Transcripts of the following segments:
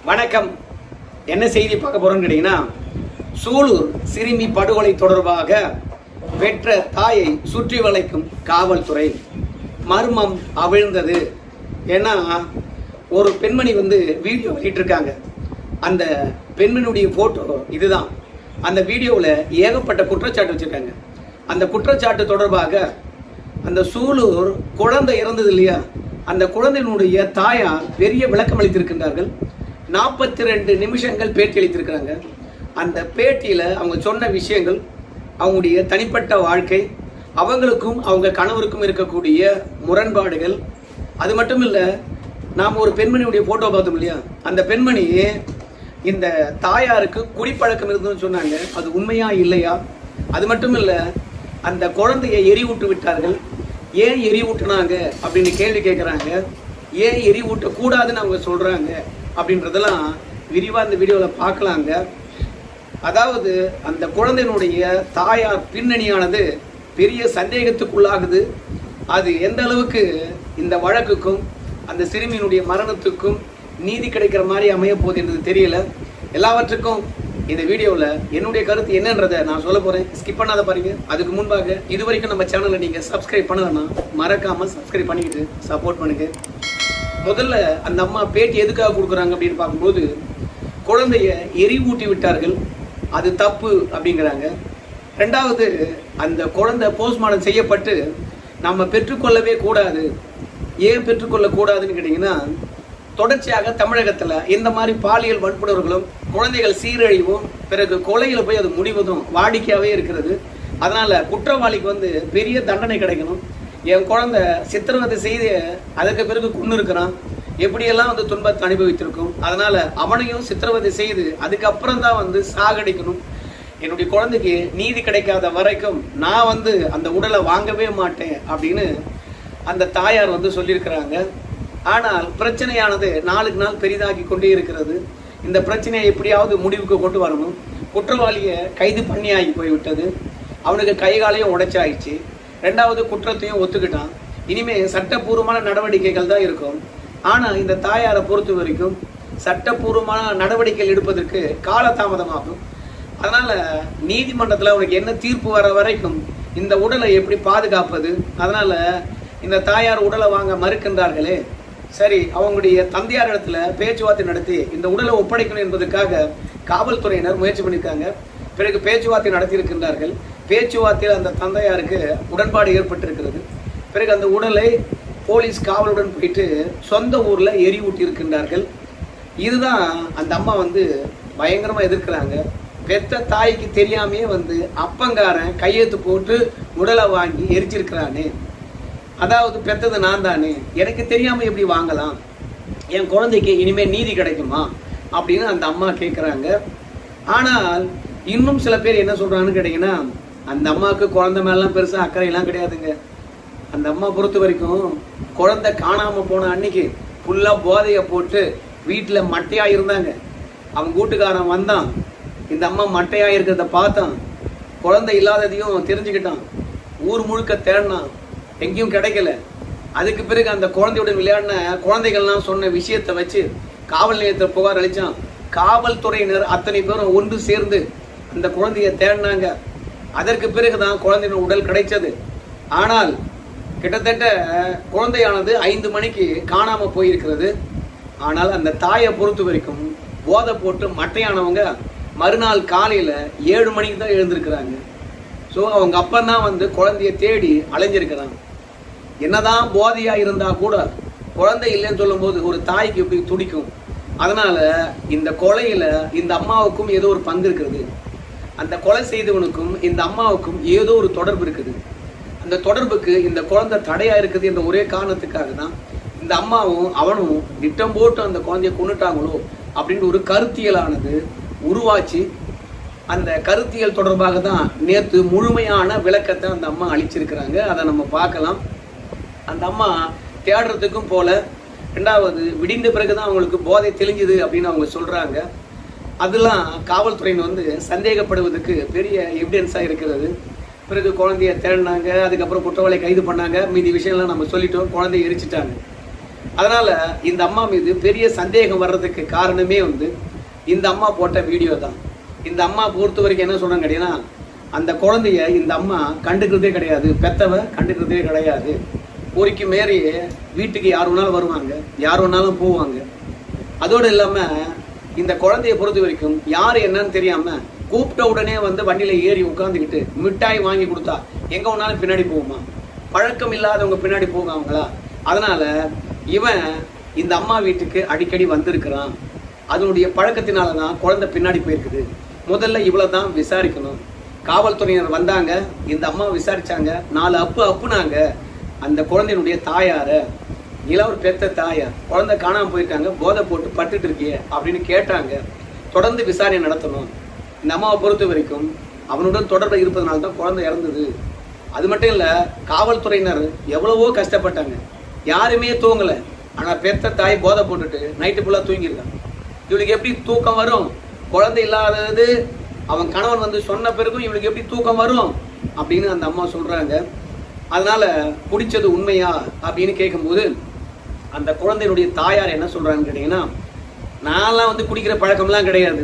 வணக்கம். என்ன செய்தி பார்க்க போறோம்னு கேட்டீங்கன்னா, சூலூர் சிறுமி படுகொலை தொடர்பாக பெற்ற தாயை சுற்றி வளைக்கும் காவல்துறை. மர்மம் அவிழ்ந்தது. ஏன்னா ஒரு பெண்மணி வீடியோ வெளியிட்டிருக்காங்க. அந்த பெண்மணியுடைய போட்டோ இதுதான். அந்த வீடியோவில் ஏகப்பட்ட குற்றச்சாட்டு வச்சிருக்காங்க. அந்த குற்றச்சாட்டு தொடர்பாக அந்த சூலூர் குழந்தை இறந்தது இல்லையா, அந்த குழந்தையினுடைய தாயார் பெரிய விளக்கம் அளித்திருக்கின்றார்கள். 42 நிமிஷங்கள் பேட்டி அளித்திருக்கிறாங்க. அந்த பேட்டியில் அவங்க சொன்ன விஷயங்கள், அவங்களுடைய தனிப்பட்ட வாழ்க்கை, அவங்களுக்கும் அவங்க கணவருக்கும் இருக்கக்கூடிய முரண்பாடுகள், அது மட்டும் இல்லை, நாம் ஒரு பெண்மணியுடைய ஃபோட்டோ பார்த்தோம் இல்லையா, அந்த பெண்மணி இந்த தாயாருக்கு குடிப்பழக்கம் இருந்ததுன்னு சொன்னாங்க. அது உண்மையா இல்லையா? அது மட்டும் இல்லை, அந்த குழந்தையை எரிவூட்டு விட்டார்கள். ஏன் எரிவூட்டுனாங்க அப்படின்னு கேள்வி கேட்குறாங்க. ஏன் எரிவூட்டக்கூடாதுன்னு அவங்க சொல்கிறாங்க அப்படின்றதெல்லாம் விரிவாக இந்த வீடியோவில் பார்க்கலாங்க. அதாவது அந்த குழந்தையினுடைய தாயார் பின்னணியானது பெரிய சந்தேகத்துக்குள்ளாகுது. அது எந்த அளவுக்கு இந்த வழக்குக்கும் அந்த சிறுமியினுடைய மரணத்துக்கும் நீதி கிடைக்கிற மாதிரி அமைய போகுது என்றது தெரியல. எல்லாவற்றுக்கும் இந்த வீடியோவில் என்னுடைய கருத்து என்னன்றதை நான் சொல்ல போகிறேன். ஸ்கிப் பண்ணாத பாருங்க. அதுக்கு முன்பாக இது வரைக்கும் நம்ம சேனலை நீங்கள் சப்ஸ்கிரைப் பண்ணலன்னா மறக்காமல் சப்ஸ்கிரைப் பண்ணிக்கிட்டு சப்போர்ட் பண்ணுங்க. முதல்ல அந்த அம்மா பேட்டி எதுக்காக கொடுக்குறாங்க அப்படின்னு பார்க்கும்போது, குழந்தைய எரிவூட்டி விட்டார்கள், அது தப்பு அப்படிங்கிறாங்க. ரெண்டாவது, அந்த குழந்தை போஸ்ட்மார்ட்டம் செய்யப்பட்டு நம்ம பெற்றுக்கொள்ளவே கூடாது. ஏன் பெற்றுக்கொள்ளக்கூடாதுன்னு கேட்டிங்கன்னா, தொடர்ச்சியாக தமிழகத்தில் இந்த மாதிரி பாலியல் வன்புணர்களும் குழந்தைகள் சீரழிவும் பிறகு கொலையில் போய் அது முடிவதும் வாடிக்கையாகவே இருக்கிறது. அதனால் குற்றவாளிக்கு பெரிய தண்டனை கிடைக்கணும். என் குழந்தை சித்திரவதை செய்து அதுக்கு பிறகு கொண்டு இருக்கிறான், எப்படியெல்லாம் துன்பத்தை அனுபவித்திருக்கும். அதனால் அவனையும் சித்திரவதை செய்து அதுக்கப்புறம் தான் சாகடிக்கணும். என்னுடைய குழந்தைக்கு நீதி கிடைக்காத வரைக்கும் நான் அந்த உடலை வாங்கவே மாட்டேன் அப்படின்னு அந்த தாயார் சொல்லியிருக்கிறாங்க. ஆனால் பிரச்சனையானது நாளுக்கு நாள் பெரிதாகி கொண்டே இருக்கிறது. இந்த பிரச்சனையை எப்படியாவது முடிவுக்கு கொண்டு வரணும். குற்றவாளியை கைது பண்ணியாகி போய்விட்டது. அவனுக்கு கைகாலையும் உடைச்சாயிடுச்சு. ரெண்டாவது, குற்றத்தையும் ஒத்துக்கிட்டான். இனிமேல் சட்டப்பூர்வமான நடவடிக்கைகள் தான் இருக்கும். ஆனால் இந்த தாயாரை பொறுத்த வரைக்கும் சட்டப்பூர்வமான நடவடிக்கைகள் எடுப்பதற்கு காலதாமதமாகும். அதனால் நீதிமன்றத்தில் அவனுக்கு என்ன தீர்ப்பு வர வரைக்கும் இந்த உடலை எப்படி பாதுகாப்பது? அதனால் இந்த தாயார் உடலை வாங்க மறுக்கின்றார்களே. சரி, அவங்களுடைய தந்தையார் இடத்துல பேச்சுவார்த்தை நடத்தி இந்த உடலை ஒப்படைக்கணும் என்பதற்காக காவல்துறையினர் முயற்சி பண்ணியிருக்காங்க. பிறகு பேச்சுவார்த்தை நடத்தியிருக்கின்றார்கள். பேச்சுவார்த்தையில் அந்த தந்தையாருக்கு உடன்பாடு ஏற்பட்டிருக்கிறது. பிறகு அந்த உடலை போலீஸ் காவலுடன் போயிட்டு சொந்த ஊரில் எரிவூட்டி இருக்கின்றார்கள். இதுதான் அந்த அம்மா பயங்கரமாக எதிர்க்கிறாங்க. பெத்த தாய்க்கு தெரியாமே அப்பங்காரன் கையெழுத்து போட்டு உடலை வாங்கி எரிச்சிருக்கிறானே, அதாவது பெத்தது நான் தானே, எனக்கு தெரியாமல் எப்படி வாங்கலாம்? என் குழந்தைக்கு இனிமேல் நீதி கிடைக்குமா அப்படின்னு அந்த அம்மா கேட்குறாங்க. ஆனால் இன்னும் சில பேர் என்ன சொல்கிறாங்கன்னு கேட்டிங்கன்னா, அந்த அம்மாவுக்கு குழந்தை மேலாம் பெருசாக அக்கறையெல்லாம் கிடையாதுங்க. அந்த அம்மா பொறுத்த வரைக்கும் குழந்தை காணாமல் போன அன்னைக்கு ஃபுல்லாக போதையை போட்டு வீட்டில் மட்டையாக இருந்தாங்க. அவங்க வீட்டுக்காரன் வந்தான், இந்த அம்மா மட்டையாக இருக்கிறத பார்த்தான், குழந்தை இல்லாததையும் தெரிஞ்சுக்கிட்டான், ஊர் முழுக்க தேடினான், எங்கேயும் கிடைக்கல. அதுக்கு பிறகு அந்த குழந்தையுடன் விளையாடின குழந்தைகள்லாம் சொன்ன விஷயத்தை வச்சு காவல் நிலையத்தில் புகார் அளித்தான். காவல்துறையினர் அத்தனை பேரும் ஒன்று சேர்ந்து அந்த குழந்தையை தேடினாங்க. அதற்கு பிறகுதான் குழந்தையின் உடல் கிடைச்சது. ஆனால் கிட்டத்தட்ட குழந்தையானது 5 மணிக்கு காணாமல் போயிருக்கிறது. ஆனால் அந்த தாயை பொறுத்த வரைக்கும் போதை போட்டு மட்டையானவங்க மறுநாள் காலையில் 7 மணிக்கு தான் எழுந்திருக்கிறாங்க. ஸோ அவங்க அப்பந்தான் குழந்தைய தேடி அலைஞ்சிருக்கிறாங்க. என்னதான் போதையாக இருந்தால் கூட குழந்தை இல்லைன்னு சொல்லும்போது ஒரு தாய்க்கு எப்படி துடிக்கும்? அதனால் இந்த கொலையில் இந்த அம்மாவுக்கும் ஏதோ ஒரு பங்கு இருக்கிறது. அந்த கொலை செய்தவனுக்கும் இந்த அம்மாவுக்கும் ஏதோ ஒரு தொடர்பு இருக்குது. அந்த தொடர்புக்கு இந்த குழந்தை தடையாக இருக்குது என்ற ஒரே காரணத்துக்காக தான் இந்த அம்மாவும் அவனும் திட்டம் போட்டு அந்த குழந்தைய கொண்டுட்டாங்களோ அப்படின்ற ஒரு கருத்தியலானது உருவாச்சு. அந்த கருத்தியல் தொடர்பாக தான் நேற்று முழுமையான விளக்கத்தை அந்த அம்மா அளிச்சிருக்கிறாங்க. அதை நம்ம பார்க்கலாம். அந்த அம்மா தேடுறதுக்கும் போல. ரெண்டாவது, விடிந்த பிறகு தான் அவங்களுக்கு போதை தெளிஞ்சுது அப்படின்னு அவங்க சொல்கிறாங்க. அதெல்லாம் காவல்துறையின் சந்தேகப்படுவதற்கு பெரிய எவிடன்ஸாக இருக்கிறது. பிறகு குழந்தைய தேடினாங்க, அதுக்கப்புறம் குற்றவாளியை கைது பண்ணாங்க. மீதி விஷயம்லாம் நம்ம சொல்லிட்டோம். குழந்தைய எரிச்சிட்டாங்க. அதனால இந்த அம்மா மீது பெரிய சந்தேகம் வர்றதுக்கு காரணமே வந்து இந்த அம்மா போட்ட வீடியோ தான். இந்த அம்மா பொறுத்த வரைக்கும் என்ன சொல்றாங்க கேட்டீங்கன்னா, அந்த குழந்தைய இந்த அம்மா கண்டுக்கிறதே கிடையாது, பெத்தவ கண்டுக்கிறதே கிடையாது. பொறிக்கு மேறி வீட்டுக்கு யார் வேணாலும் வருவாங்க, யார் வேணாலும் போவாங்க. அதோடு இல்லாமல் இந்த குழந்தைய பொறுத்த வரைக்கும் யார் என்னன்னு தெரியாம கூப்பிட்ட உடனே வந்து வண்டியில ஏறி உட்காந்துக்கிட்டு மிட்டாய் வாங்கி கொடுத்தா எங்க வேணாலும் பின்னாடி போகுமா? பழக்கம் இல்லாதவங்க பின்னாடி போவாங்களா? அதனால இவன் இந்த அம்மா வீட்டுக்கு அடிக்கடி வந்திருக்கிறான். அதனுடைய பழக்கத்தினாலதான் குழந்தை பின்னாடி போயிருக்குது. முதல்ல இவ்வளவுதான் விசாரிக்கணும். காவல்துறையினர் வந்தாங்க, இந்த அம்மா விசாரிச்சாங்க, 4 அப்புனாங்க அந்த குழந்தையினுடைய தாயார. நீலாம் ஒரு பெத்த தாயார், குழந்தை காணாம போயிருக்காங்க, போதை போட்டு பட்டுட்டு இருக்கிய அப்படின்னு கேட்டாங்க. தொடர்ந்து விசாரணை நடத்தணும். இந்த அம்மாவை பொறுத்த வரைக்கும் அவனுடன் தொடர்பு இருப்பதனால தான் குழந்தை இறந்தது. அது மட்டும் இல்ல, காவல்துறையினர் எவ்வளவோ கஷ்டப்பட்டாங்க, யாருமே தூங்கல. ஆனா பெத்த தாய் போதை போட்டுட்டு நைட்டு ஃபுல்லா தூங்கியிருக்காங்க. இவளுக்கு எப்படி தூக்கம் வரும்? குழந்தை இல்லாதது அவன் கணவன் வந்து சொன்ன பிறகும் இவளுக்கு எப்படி தூக்கம் வரும் அப்படின்னு அந்த அம்மா சொல்றாங்க. அதனால குடிச்சது உண்மையா அப்படின்னு கேட்கும்போது அந்த குழந்தையினுடைய தாயார் என்ன சொல்றாங்கன்னு கேட்டீங்கன்னா, நான்லாம் வந்து குடிக்கிற பழக்கம்லாம் கிடையாது.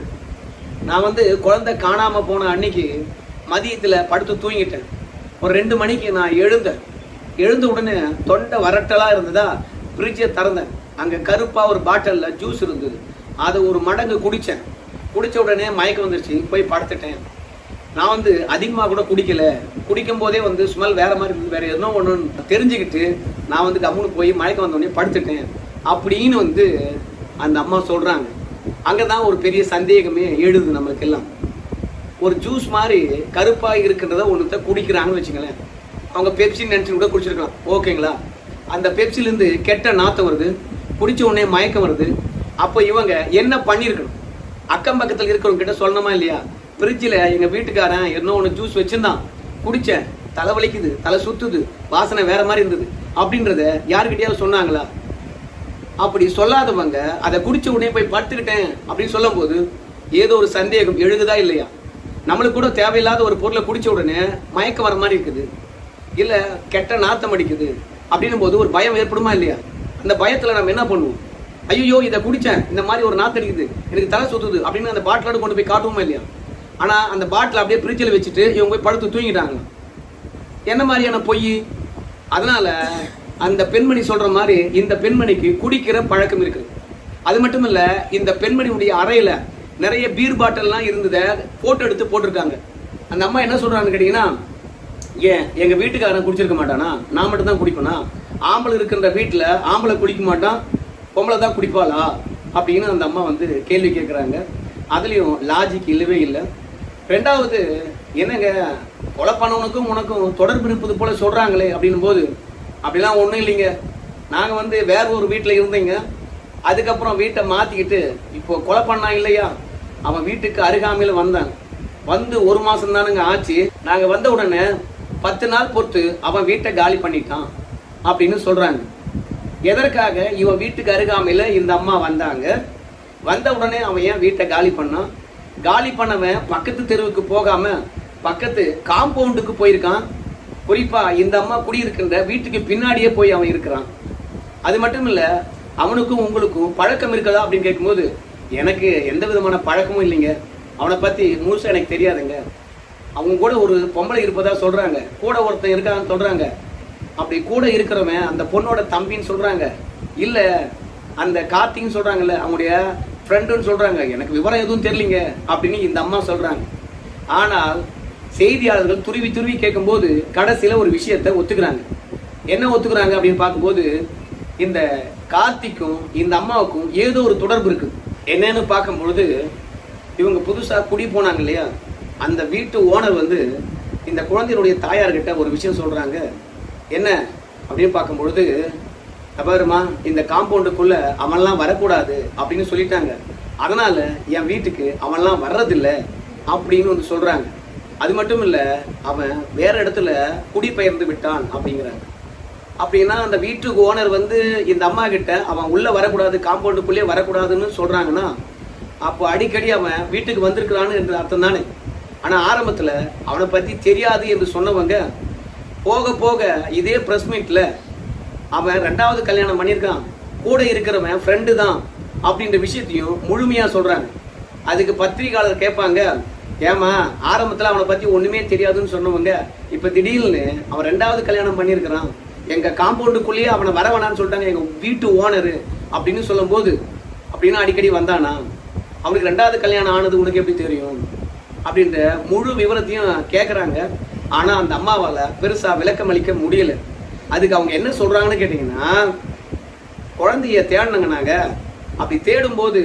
நான் வந்து குழந்தை காணாம போன அன்னைக்கு மதியத்துல படுத்து தூங்கிட்டேன். ஒரு 2 மணிக்கு நான் எழுந்த உடனே தொண்டை வரட்டலா இருந்ததா ஃப்ரிட்ஜை திறந்தேன். அங்க கருப்பா ஒரு பாட்டில்ல ஜூஸ் இருந்தது. அதை ஒரு மடங்கு குடிச்சேன். குடிச்ச உடனே மயக்கம் வந்துருச்சு, போய் படுத்துட்டேன். நான் வந்து அதிகமாக கூட குடிக்கல, குடிக்கும் போதே வந்து ஸ்மெல் வேற மாதிரி இருந்தது, வேற எதுவும் ஒன்று தெரிஞ்சுக்கிட்டு நான் வந்து கம்முன்னு போய் மயக்கம் வந்தோடனே படுத்துட்டேன் அப்படின்னு வந்து அந்த அம்மா சொல்றாங்க. அங்கதான் ஒரு பெரிய சந்தேகமே எழுது நம்மளுக்கு எல்லாம். ஒரு ஜூஸ் மாதிரி கருப்பாக இருக்கின்றத ஒன்றுத்த குடிக்கிறாங்கன்னு வச்சுங்களேன். அவங்க பெப்சின்னு நினைச்சு கூட குடிச்சிருக்கலாம், ஓகேங்களா? அந்த பெப்சிலேருந்து கெட்ட நாத்தம் வருது, குடிச்ச உடனே மயக்கம் வருது. அப்போ இவங்க என்ன பண்ணியிருக்கணும்? அக்கம் பக்கத்தில் இருக்கிறவங்க கிட்ட சொல்லணுமா இல்லையா? ஃப்ரிட்ஜில் எங்கள் வீட்டுக்காரன் என்ன ஒன்று ஜூஸ் வச்சுருந்தான், குடித்தேன், தலை வலிக்குது, தலை சுற்றுது, வாசனை வேற மாதிரி இருந்தது அப்படின்றத யாருக்கிட்டையாவது சொன்னாங்களா? அப்படி சொல்லாதவங்க அதை குடிச்ச உடனே போய் படுத்துக்கிட்டேன் அப்படின்னு சொல்லும் போது ஏதோ ஒரு சந்தேகம் எழுதுதா இல்லையா? நம்மளுக்கு கூட தேவையில்லாத ஒரு பொருளை குடிச்ச உடனே மயக்கம் வர மாதிரி இருக்குது, இல்லை கெட்ட நாத்தம் அடிக்குது அப்படின்னும் போது ஒரு பயம் ஏற்படுமா இல்லையா? அந்த பயத்தில் நம்ம என்ன பண்ணுவோம்? ஐயோ இதை குடித்தேன், இந்த மாதிரி ஒரு நாத்தம் அடிக்குது, எனக்கு தலை சுற்றுது அப்படின்னு அந்த பாட்டிலோடு கொண்டு போய் காட்டுவோமா இல்லையா? ஆனால் அந்த பாட்டில் அப்படியே ஃப்ரிட்ஜில் வச்சுட்டு இவங்க போய் படுத்து தூங்கிட்டாங்க. என்ன மாதிரியான பொய்? அதனால அந்த பெண்மணி சொல்ற மாதிரி இந்த பெண்மணிக்கு குடிக்கிற பழக்கம் இருக்கு. அது மட்டும் இல்ல, இந்த பெண்மணியுடைய அறையில நிறைய பீர் பாட்டில்லாம் இருந்ததை போட்டோ எடுத்து போட்டிருக்காங்க. அந்த அம்மா என்ன சொல்றாங்கன்னு கேட்டீங்கன்னா, ஏன் எங்க வீட்டுக்காரன் குடிச்சிருக்க மாட்டானா, நான் மட்டும் தான் குடிப்பேனா? ஆம்பளை இருக்கின்ற வீட்டுல ஆம்பளை குடிக்க மாட்டான், பொம்பளை தான் குடிப்பாளா அப்படின்னு அந்த அம்மா வந்து கேள்வி கேட்குறாங்க. அதுலேயும் லாஜிக் இல்லவே இல்லை. ரெண்டாவது, என்னங்க கொலை பண்ணவனுக்கும் உனக்கும் தொடர்பு இருப்பது போல சொல்றாங்களே அப்படின்னும் போது அப்படிலாம் ஒன்றும் இல்லைங்க. நாங்கள் வந்து வேற ஒரு வீட்டில் இருந்தீங்க, அதுக்கப்புறம் வீட்டை மாற்றிக்கிட்டு இப்போ கொலை பண்ணா இல்லையா, அவன் வீட்டுக்கு அருகாமையில் வந்தான். வந்து 1 மாதம் தானுங்க ஆச்சு. நாங்கள் வந்த உடனே 10 நாள் பொறுத்து அவன் வீட்டை காலி பண்ணிட்டான் அப்படின்னு சொல்கிறாங்க. எதற்காக இவன் வீட்டுக்கு அருகாமையில் இந்த அம்மா வந்தாங்க? வந்த உடனே அவன் ஏன் வீட்டை காலி பண்ணான்? காலி பண்ணவன் பக்கத்து தெருவுக்கு போகாம பக்கத்து காம்பவுண்டுக்கு போயிருக்கான். குறிப்பா இந்த அம்மா குடியிருக்கின்ற வீட்டுக்கு பின்னாடியே போய் அவன் இருக்கிறான். அது மட்டும் இல்ல, அவனுக்கும் உங்களுக்கும் பழக்கம் இருக்கதா அப்படின்னு கேட்கும்போது எனக்கு எந்த விதமான பழக்கமும் இல்லைங்க, அவனை பத்தி முழுசா எனக்கு தெரியாதுங்க. அவங்க கூட ஒரு பொம்பளை இருப்பதா சொல்றாங்க, கூட ஒருத்தன் இருக்கான்னு சொல்றாங்க. அப்படி கூட இருக்கிறவன் அந்த பொண்ணோட தம்பின்னு சொல்றாங்க, இல்ல அந்த கார்த்தின்னு சொல்றாங்கல்ல அவங்களுடைய ஃப்ரெண்டுன்னு சொல்றாங்க. எனக்கு விவரம் எதுவும் தெரியலிங்க அப்படின்னு இந்த அம்மா சொல்றாங்க. ஆனால் செய்தியாளர்கள் துருவி கேட்கும்போது கடைசியில ஒரு விஷயத்தை ஒத்துக்கிறாங்க. என்ன ஒத்துக்கிறாங்க அப்படின்னு பார்க்கும்போது, இந்த கார்த்திக்கும் இந்த அம்மாவுக்கும் ஏதோ ஒரு தொடர்பு இருக்கு. என்னன்னு பார்க்கும்பொழுது, இவங்க புதுசா குடி போனாங்க இல்லையா, அந்த வீட்டு ஓனர் வந்து இந்த குழந்தையினுடைய தாயார்கிட்ட ஒரு விஷயம் சொல்றாங்க. என்ன அப்படின்னு பார்க்கும்பொழுது, தபாருமா இந்த காம்பவுண்டுக்குள்ள அவன்லாம் வரக்கூடாது அப்படின்னு சொல்லிட்டாங்க, அதனால என் வீட்டுக்கு அவன்லாம் வர்றதில்லை அப்படின்னு வந்து சொல்றாங்க. அது மட்டும் இல்ல, அவன் வேற இடத்துல குடிபெயர்ந்து விட்டான் அப்படிங்கிறாங்க. அப்படின்னா அந்த வீட்டுக்கு ஓனர் வந்து இந்த அம்மா கிட்ட அவன் உள்ள வரக்கூடாது, காம்பவுண்டுக்குள்ளே வரக்கூடாதுன்னு சொல்றாங்கன்னா, அப்போ அடிக்கடி அவன் வீட்டுக்கு வந்திருக்கிறான்னு என்று அர்த்தம் தானே. ஆனா ஆரம்பத்துல அவனை பத்தி தெரியாது என்று சொன்னவங்க போக போக இதே பிரஸ் மீட்ல அவன் 2வது கல்யாணம் பண்ணியிருக்கான், கூட இருக்கிறவன் ஃப்ரெண்டு தான் அப்படின்ற விஷயத்தையும் முழுமையா சொல்றாங்க. அதுக்கு பத்திரிகையாளர் கேட்பாங்க, ஏமா ஆரம்பத்துல அவனை பத்தி ஒண்ணுமே தெரியாதுன்னு சொன்னவங்க இப்ப திடீர்னு அவன் 2வது கல்யாணம் பண்ணியிருக்கிறான், எங்க காம்பவுண்டுக்குள்ளேயே அவனை வர வேணான்னு சொல்லிட்டாங்க எங்க வீட்டு ஓனரு அப்படின்னு சொல்லும் போது, அப்படின்னா அடிக்கடி வந்தானா, அவனுக்கு 2வது கல்யாணம் ஆனது உனக்கு எப்படி தெரியும் அப்படின்ற முழு விவரத்தையும் கேட்குறாங்க. ஆனா அந்த அம்மாவால பெருசா விளக்கம் அளிக்க முடியல. அதுக்கு அவங்க என்ன சொல்றாங்கன்னு கேட்டீங்கன்னா, குழந்தைய தேடினாங்க நாங்க. அப்படி தேடும் போது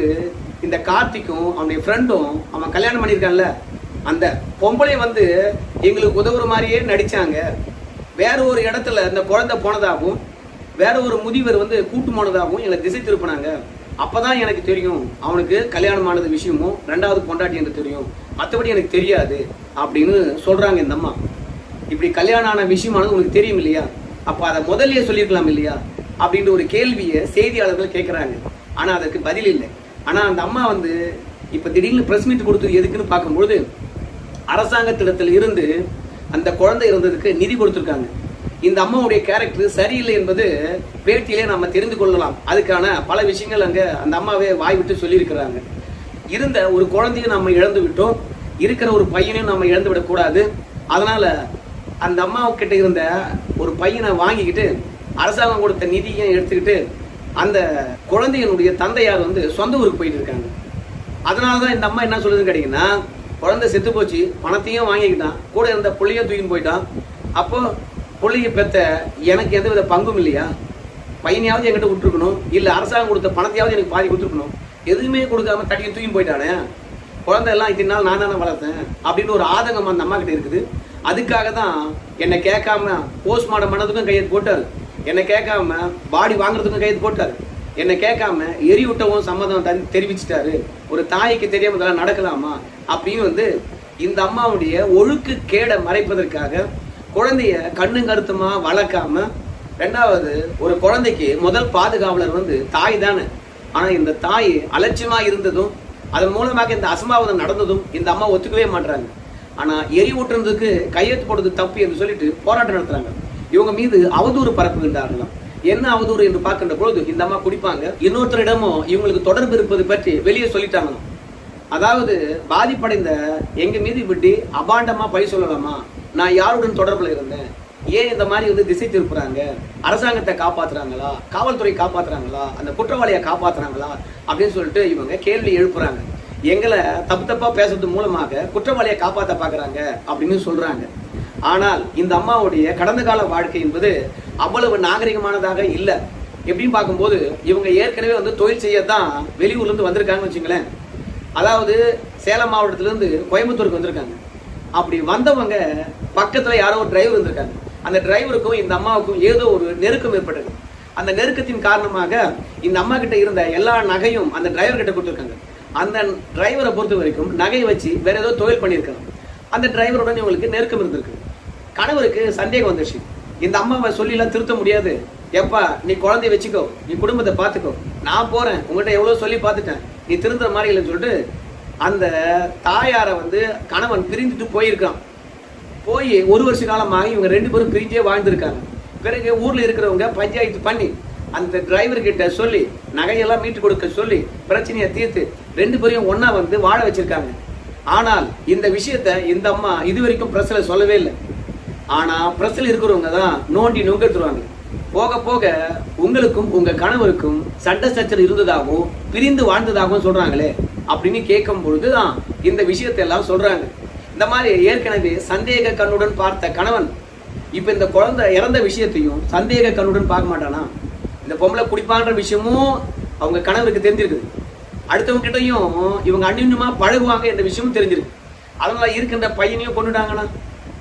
இந்த கார்த்திக்கும் அவனுடைய ஃப்ரெண்டும் அவன் கல்யாணம் பண்ணியிருக்கான்ல அந்த பொம்பளை வந்து எங்களுக்கு உதவுற மாதிரியே நடிச்சாங்க. வேற ஒரு இடத்துல இந்த குழந்தை போனதாகவும் வேற ஒரு முதியவர் வந்து கூட்டு போனதாகவும் எங்களை திசை திருப்பினாங்க. அப்பதான் எனக்கு தெரியும் அவனுக்கு கல்யாணமானது விஷயமும் 2வது பொண்டாட்டி என்று தெரியும், மற்றபடி எனக்கு தெரியாது அப்படின்னு சொல்றாங்க இந்த அம்மா. இப்படி கல்யாணம் ஆன விஷயமானது உனக்கு தெரியும் இல்லையா, அப்ப அதை முதல்லயே சொல்லியிருக்கலாம் இல்லையா அப்படின்ற ஒரு கேள்வியை செய்தியாளர்கள் கேட்கிறாங்க. ஆனா அதற்கு பதில் இல்லை. ஆனா அந்த அம்மா வந்து இப்ப திடீர்னு பிரஸ் மீட் கொடுத்தது எதுக்குன்னு பார்க்கும்போது, அரசாங்கத்திடத்தில் இருந்து அந்த குழந்தை இருந்ததுக்கு நிதி கொடுத்துருக்காங்க. இந்த அம்மாவுடைய கேரக்டர் சரியில்லை என்பது பேட்டியிலே நம்ம தெரிந்து கொள்ளலாம். அதுக்கான பல விஷயங்கள் அங்க அந்த அம்மாவே வாய் விட்டு சொல்லியிருக்கிறாங்க. இருந்த ஒரு குழந்தையும் நம்ம இழந்து விட்டோம், இருக்கிற ஒரு பையனையும் நம்ம இழந்து விடக்கூடாது. அதனால அந்த அம்மாவுக்கிட்ட இருந்த ஒரு பையனை வாங்கிக்கிட்டு அரசாங்கம் கொடுத்த நிதியை எடுத்துக்கிட்டு அந்த குழந்தையினுடைய தந்தையார் வந்து சொந்த ஊருக்கு போயிட்டு இருக்காங்க. அதனாலதான் இந்த அம்மா என்ன சொல்லுதுன்னு கேட்டீங்கன்னா, குழந்தை செத்து போச்சு, பணத்தையும் வாங்கிக்கிட்டான், கூட இருந்த புள்ளையும் தூக்கின்னு போயிட்டான். அப்போ புள்ளைய பெத்த எனக்கு எந்த வித பங்கும் இல்லையா, பையனையாவது என்கிட்ட விட்டுருக்கணும், இல்ல அரசாங்கம் கொடுத்த பணத்தையாவது எனக்கு பாதி கொடுத்துருக்கணும், எதுவுமே கொடுக்காம தட்டியும் தூக்கி போயிட்டானே, குழந்தை எல்லாம் இத்தனை நாள் நான் தானே வளர்த்தேன் அப்படின்னு ஒரு ஆதங்கம் அந்த அம்மா கிட்ட இருக்குது. அதுக்காக தான் என்னை கேட்காம போஸ்ட்மார்ட்டம் பண்ணதுக்கும் கையெழுத்து போட்டாரு, என்னை கேட்காம பாடி வாங்குறதுக்கும் கையெழுத்து போட்டாரு, என்னை கேட்காம எரியூட்டவும் சம்மதம் தெரிவிச்சிட்டாரு. ஒரு தாய்க்கு தெரியாம இதெல்லாம் நடக்கலாமா அப்படின்னு வந்து இந்த அம்மாவுடைய ஒழுக்கு கேடை மறைப்பதற்காக குழந்தைய கண்ணும் கருத்துமா வளர்க்காம, 2வது ஒரு குழந்தைக்கு முதல் பாதுகாவலர் வந்து தாய் தானே. ஆனா இந்த தாய் அலட்சியமா இருந்ததும் அதன் மூலமாக இந்த அசம்பாவிதம் நடந்ததும் இந்த அம்மா ஒத்துக்கவே மாட்டாங்க. ஆனா எரியூட்டுறதுக்கு கையெழுத்து போடுறது தப்பு என்று சொல்லிட்டு போராட்டம் நடத்துறாங்க. இவங்க மீது அவதூறு பரப்புகின்றார்களாம். என்ன அவதூறு என்று பார்க்கின்ற பொழுது இந்த அம்மா குடிப்பாங்க, இன்னொருத்தரிடமும் இவங்களுக்கு தொடர்பு இருப்பது பற்றி வெளியே சொல்லிட்டாங்களாம். அதாவது பாதிப்படைந்த எங்க மீது இப்படி அபாண்டமா பழி சொல்லலாமா, நான் யாருடன் தொடர்புல இருந்தேன், ஏன் இந்த மாதிரி வந்து திசை திருப்புறாங்க, அரசாங்கத்தை காப்பாத்துறாங்களா, காவல்துறை காப்பாத்துறாங்களா, அந்த குற்றவாளியை காப்பாத்துறாங்களா அப்படின்னு சொல்லிட்டு இவங்க கேள்வி எழுப்புறாங்க. எங்களை தப்பா பேசுறது மூலமாக குற்றவாளியை காப்பாற்ற பாக்குறாங்க அப்படின்னு சொல்றாங்க. ஆனால் இந்த அம்மாவுடைய கடந்த கால வாழ்க்கை என்பது அவ்வளவு நாகரிகமானதாக இல்லை. எப்படின்னு பார்க்கும்போது இவங்க ஏற்கனவே வந்து தொழில் செய்யத்தான் வெளியூர்ல இருந்து வந்திருக்காங்கன்னு வச்சுங்களேன். அதாவது சேலம் மாவட்டத்துல இருந்து கோயம்புத்தூருக்கு வந்திருக்காங்க. அப்படி வந்தவங்க பக்கத்துல யாரோ ஒரு டிரைவர் இருந்திருக்காங்க. அந்த டிரைவருக்கும் இந்த அம்மாவுக்கும் ஏதோ ஒரு நெருக்கம் ஏற்பட்டது. அந்த நெருக்கத்தின் காரணமாக இந்த அம்மா கிட்ட இருந்த எல்லா நகையும் அந்த டிரைவர் கிட்ட கொடுத்துருக்காங்க. அந்த டிரைவரை பொறுத்த வரைக்கும் நகையை வச்சு வேற ஏதோ தொழில் பண்ணியிருக்காங்க. அந்த டிரைவருடன் இவங்களுக்கு நெருக்கம் இருந்திருக்கு. கணவருக்கு சந்தேகம் வந்துச்சு, இந்த அம்மாவை சொல்லிலாம் திருத்த முடியாது, எப்பா நீ குழந்தைய வச்சுக்கோ, நீ குடும்பத்தை பார்த்துக்கோ, நான் போறேன், உங்கள்கிட்ட எவ்வளோ சொல்லி பார்த்துட்டேன், நீ திருந்துற மாதிரி இல்லைன்னு சொல்லிட்டு அந்த தாயாரை வந்து கணவன் பிரிந்துட்டு போயிருக்கான். போய் 1 வருஷ காலமாக இவங்க 2 பேரும் பிரிஞ்சே வாழ்ந்துருக்காங்க. பிறகு ஊர்ல இருக்கிறவங்க பஞ்சாயத்து பண்ணி அந்த டிரைவர் கிட்ட சொல்லி நகையெல்லாம் மீட்டு கொடுக்க சொல்லி பிரச்சனையை தீர்த்து 2 பேரையும் ஒன்னா வந்து வாழ வச்சிருக்காங்க. ஆனால் இந்த விஷயத்த இந்த அம்மா இதுவரைக்கும் பிரஸ்ல சொல்லவே இல்லை. ஆனா பிரஸ்ல இருக்கிறவங்க தான் நோண்டி நுங்கெடுத்துருவாங்க. போக போக உங்களுக்கும் உங்க கணவருக்கும் சண்டை சச்சரவு இருந்ததாகவும் பிரிந்து வாழ்ந்ததாகவும் சொல்றாங்களே அப்படின்னு கேட்கும் பொழுதுதான் இந்த விஷயத்தை எல்லாம் சொல்றாங்க. இந்த மாதிரி ஏற்கனவே சந்தேக கண்ணுடன் பார்த்த கணவன் இப்ப இந்த குழந்தை இறந்த விஷயத்தையும் சந்தேக கண்ணுடன் பார்க்க மாட்டானா? இந்த பொம்பளை குடிப்பான்ற விஷயமும் அவங்க கணவருக்கு தெரிஞ்சிருக்குது. அடுத்தவங்க கிட்டையும் இவங்க அந்யுன்யமா பழகுவாங்க என்ற விஷயமும் தெரிஞ்சிருக்கு. அதனால இருக்கின்ற பையனையும் கொண்டுட்டாங்கன்னா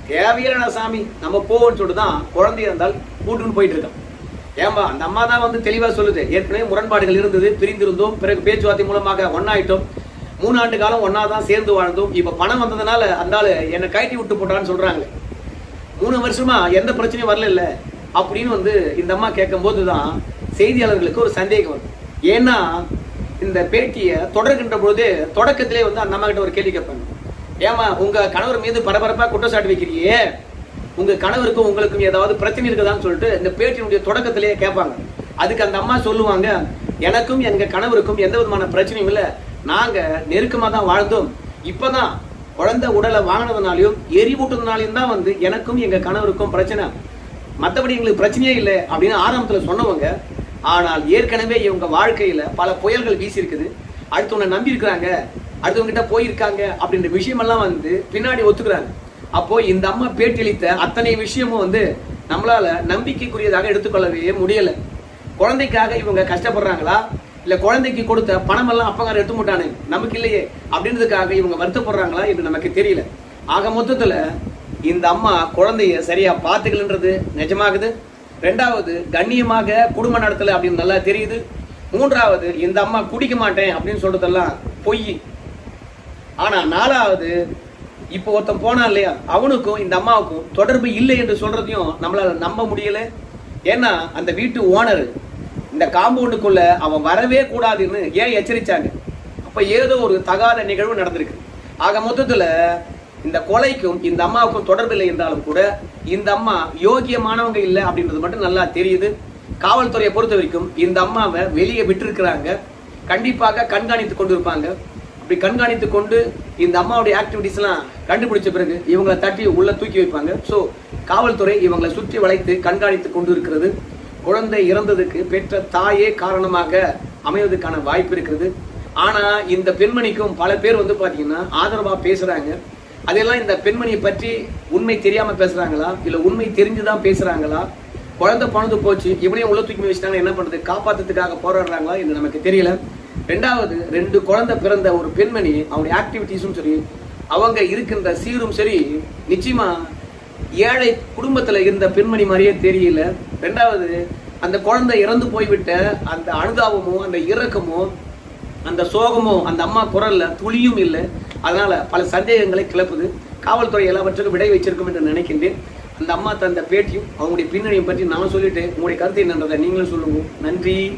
தேவையான சாமி நம்ம போவோம்னு சொல்லிட்டு தான் குழந்தைய இருந்தால் கூட்டுன்னு போயிட்டு இருக்கான். ஏன்பா அந்த அம்மா தான் வந்து தெளிவா சொல்லுது, ஏற்கனவே முரண்பாடுகள் இருந்தது, பிரிந்திருந்தோம், பிறகு பேச்சுவார்த்தை மூலமாக ஒன்னாயிட்டோம், 3 ஆண்டு காலம் ஒன்னா தான் சேர்ந்து வாழ்ந்தோம், இப்ப பணம் வந்ததுனால அந்த ஆளு என்னை கழட்டி விட்டு போட்டான்னு சொல்றாங்க. 3 வருஷமா எந்த பிரச்சனையும் வரல இல்ல அப்படின்னு வந்து இந்த அம்மா கேட்கும் போதுதான் செய்தியாளர்களுக்கு ஒரு சந்தேகம் வரும். ஏன்னா இந்த பேட்டியை தொடர்கின்ற பொழுது தொடக்கத்திலே வந்து அந்த அம்மா கிட்ட ஒரு கேள்வி கேட்பாங்க, ஏமா உங்க கணவர் மீது பரபரப்பா குற்றச்சாட்டு வைக்கிறியே, உங்க கணவருக்கும் உங்களுக்கும் ஏதாவது பிரச்சனை இருக்குதான்னு சொல்லிட்டு இந்த பேட்டியினுடைய தொடக்கத்திலேயே கேட்பாங்க. அதுக்கு அந்த அம்மா சொல்லுவாங்க, எனக்கும் எங்க கணவருக்கும் எந்த விதமான பிரச்சனையும் இல்லை, நாங்க நெருக்கமா தான் வாழ்ந்தோம். இப்பதான் குழந்தை உடலை வாங்கினதுனாலையும் எரிவூட்டதுனாலையும் தான் வந்து எனக்கும் எங்க கணவருக்கும் பிரச்சனை, மற்றபடி எங்களுக்கு பிரச்சனையே இல்லை அப்படின்னு ஆரம்பத்தில் சொன்னவங்க. ஆனால் ஏற்கனவே இவங்க வாழ்க்கையில பல புயல்கள் வீசி இருக்குது, அடுத்தவங்க நம்பி இருக்கிறாங்க, அடுத்தவங்க போயிருக்காங்க அப்படின்ற விஷயமெல்லாம் வந்து பின்னாடி ஒத்துக்கிறாங்க. அப்போ இந்த அம்மா பேட்டியளித்த அத்தனை விஷயமும் வந்து நம்மளால நம்பிக்கைக்குரியதாக எடுத்துக்கொள்ளவே முடியல. குழந்தைக்காக இவங்க கஷ்டப்படுறாங்களா, இல்ல குழந்தைக்கு கொடுத்த பணம் எல்லாம் அப்பங்கார எடுத்து முட்டானு நமக்கு இல்லையே அப்படின்றதுக்காக இவங்க வருத்தப்படுறாங்களா என்று நமக்கு தெரியல. ஆக மொத்தத்துல இந்த அம்மா குழந்தைய சரியா பார்த்துக்கலன்றது நிஜமாகுது. ரெண்டாவது, கண்ணியமாக குடும்ப நடத்தல அப்படின்னு நல்லா தெரியுது. மூன்றாவது, இந்த அம்மா குடிக்க மாட்டேன் அப்படின்னு சொல்றதெல்லாம் பொய். ஆனா நாலாவது, இப்போ ஒருத்தன் போனா இல்லையா, அவனுக்கும் இந்த அம்மாவுக்கும் தொடர்பு இல்லை என்று சொல்றதையும் நம்மளால நம்ப முடியல. ஏன்னா அந்த வீட்டு ஓனர் இந்த காம்பவுண்டுக்குள்ள அவன் வரவே கூடாதுன்னு ஏன் எச்சரிச்சாங்க? அப்ப ஏதோ ஒரு தகாத நிகழ்வு நடந்திருக்கு. ஆக மொத்தத்துல இந்த கொலைக்கும் இந்த அம்மாவுக்கும் தொடர்பு இல்லை என்றாலும் கூட இந்த அம்மா யோகியமானவங்க இல்லை அப்படின்றது மட்டும் நல்லா தெரியுது. காவல்துறையை பொறுத்த வரைக்கும் இந்த அம்மாவை வெளியே விட்டுருக்கிறாங்க, கண்டிப்பாக கண்காணித்து கொண்டு இருப்பாங்க. அப்படி கண்காணித்து கொண்டு இந்த அம்மாவுடைய ஆக்டிவிட்டிஸ் எல்லாம் கண்டுபிடிச்ச பிறகு இவங்களை தட்டி உள்ள தூக்கி வைப்பாங்க. ஸோ காவல்துறை இவங்களை சுற்றி வளைத்து கண்காணித்து கொண்டு இருக்கிறது. குழந்தை இறந்ததுக்கு பெற்ற தாயே காரணமாக அமைவதற்கான வாய்ப்பு இருக்கிறது. ஆனா இந்த பெண்மணிக்கும் பல பேர் வந்து பாத்தீங்கன்னா ஆதரவா பேசுறாங்க. அதெல்லாம் இந்த பெண்மணியை பற்றி உண்மை தெரியாம பேசுறாங்களா, இல்ல உண்மை தெரிஞ்சுதான் பேசுறாங்களா, குழந்தை பணந்து போச்சு இவனையும் உள்ள தூக்கி வச்சுட்டாங்க, என்ன பண்றது, காப்பாத்துறதுக்காக போராடுறாங்களா என்று நமக்கு தெரியல. ரெண்டாவது, 2 குழந்தை பிறந்த ஒரு பெண்மணி அவங்களுடைய ஆக்டிவிட்டிஸும் சரி, அவங்க இருக்கின்ற சீரும் சரி, நிச்சயமா ஏழை குடும்பத்துல இருந்த பெண்மணி மாதிரியே தெரியல. ரெண்டாவது, அந்த குழந்தை இறந்து போய்விட்ட அந்த அனுதாபமோ அந்த இரக்கமோ அந்த சோகமோ அந்த அம்மா குரல்ல துளியும் இல்லை. அதனால பல சந்தேகங்களை கிளப்புது. காவல்துறை எல்லாவற்றுக்கும் விடை வச்சிருக்கும் என்று நினைக்கின்றேன். அந்த அம்மா தந்த பேட்டியும் அவங்களுடைய பின்னணியை பற்றி நான் சொல்லிட்டு உங்களுடைய கருத்து என்னன்றதை நீங்களும் சொல்லுங்க. நன்றி.